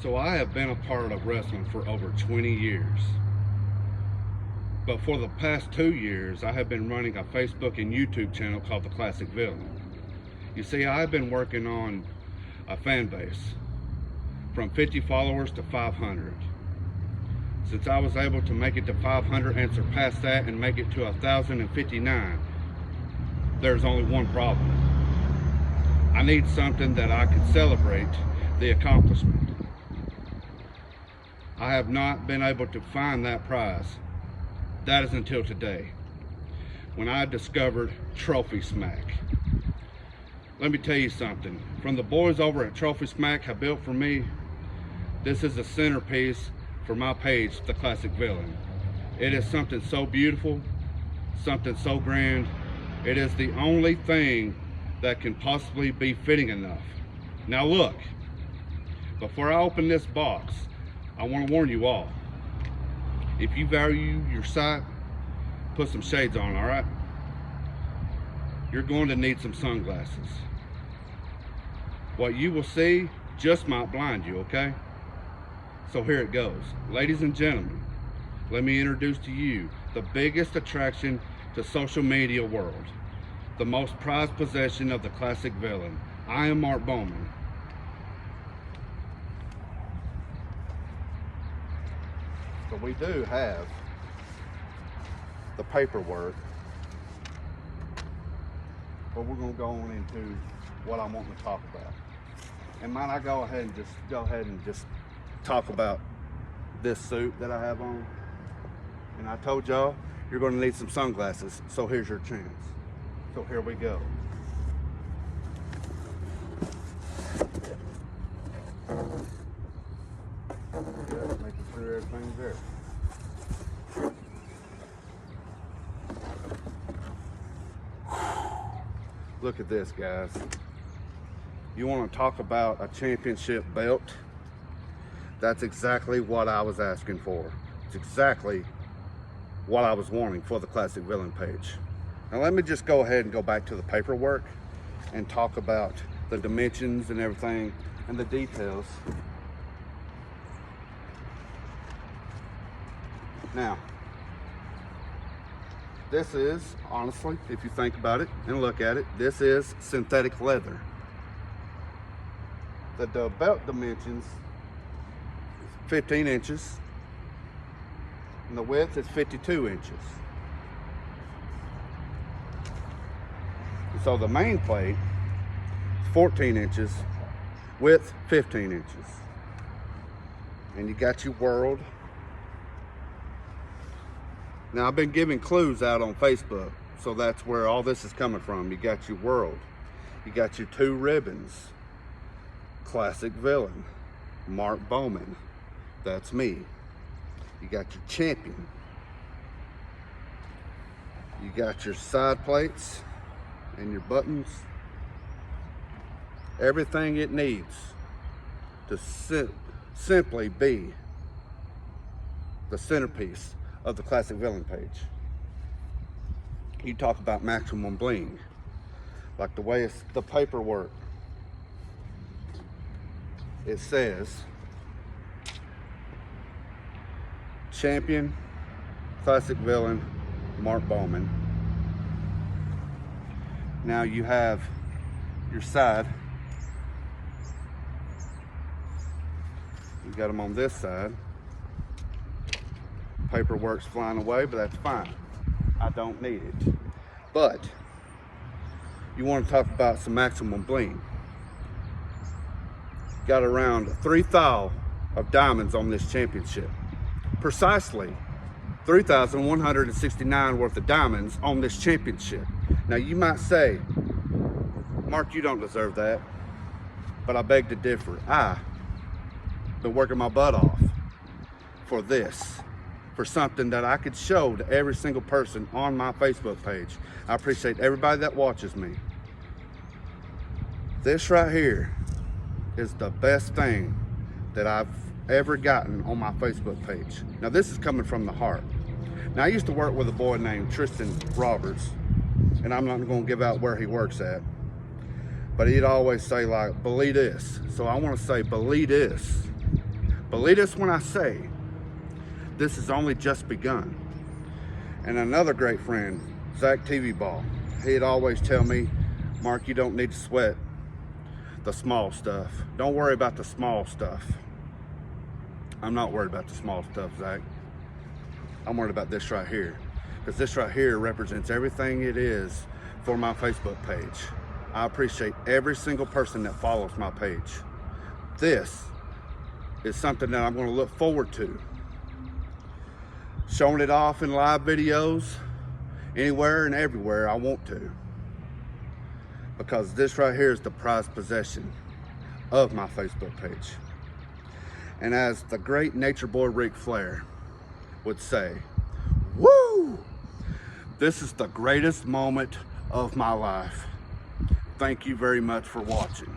So I have been a part of wrestling for over 20 years. But for the past 2 years, I have been running a Facebook and YouTube channel called The Classic Villain. You see, I've been working on a fan base from 50 followers to 500. Since I was able to make it to 500 and surpass that and make it to 1,059, there's only one problem. I need something that I can celebrate the accomplishment. I have not been able to find that prize. That is until today, when I discovered Trophy Smack. Let me tell you something. From the boys over at Trophy Smack have built for me, this is a centerpiece for my page, The Classic Villain. It is something so beautiful, something so grand. It is the only thing that can possibly be fitting enough. Now look, before I open this box, I want to warn you all. If you value your sight, put some shades on, all right? You're going to need some sunglasses. What you will see just might blind you, okay? So here it goes. Ladies and gentlemen, let me introduce to you the biggest attraction to social media world, the most prized possession of the Classic Villain. I am Mark Bowman. So we do have the paperwork, but we're going to go on into what I'm wanting to talk about. And might I go ahead and just talk about this suit that I have on. And I told y'all you're going to need some sunglasses, so here's your chance. So here we go. Making sure everything's there. Look at this, guys. You want to talk about a championship belt? That's exactly what I was asking for. It's exactly what I was wanting for the Classic Villain page. Now let me just go ahead and go back to the paperwork and talk about the dimensions and everything and the details. Now, this is, honestly, if you think about it and look at it, this is synthetic leather. The belt dimensions is 15 inches and the width is 52 inches. And so the main plate is 14 inches, width 15 inches. And you got your world. Now I've been giving clues out on Facebook, so that's where all this is coming from. You got your world, you got your two ribbons, Classic Villain, Mark Bowman, that's me. You got your champion, you got your side plates and your buttons, everything it needs to simply be the centerpiece of the Classic Villain page. You talk about maximum bling, like the way it's the paperwork. It says champion, Classic Villain, Mark Bowman. Now you have your side. You got them on this side. Paperwork's flying away, but that's fine. I don't need it. But you want to talk about some maximum bling. Got around 3 thou of diamonds on this championship. Precisely 3,169 worth of diamonds on this championship. Now you might say, Mark, you don't deserve that. But I beg to differ. I've been working my butt off for this, for something that I could show to every single person on my Facebook page. I appreciate everybody that watches me. This right here is the best thing that I've ever gotten on my Facebook page. Now this is coming from the heart. Now I used to work with a boy named Tristan Roberts, and I'm not gonna give out where he works at, but he'd always say, like, believe this. So I wanna say, believe this. Believe this when I say, this has only just begun. And another great friend, Zach TV Ball, he'd always tell me, Mark, you don't need to sweat the small stuff. Don't worry about the small stuff. I'm not worried about the small stuff, Zach. I'm worried about this right here. Because this right here represents everything it is for my Facebook page. I appreciate every single person that follows my page. This is something that I'm going to look forward to. Showing it off in live videos, anywhere and everywhere I want to. Because this right here is the prized possession of my Facebook page. And as the great nature boy Ric Flair would say, woo! This is the greatest moment of my life. Thank you very much for watching.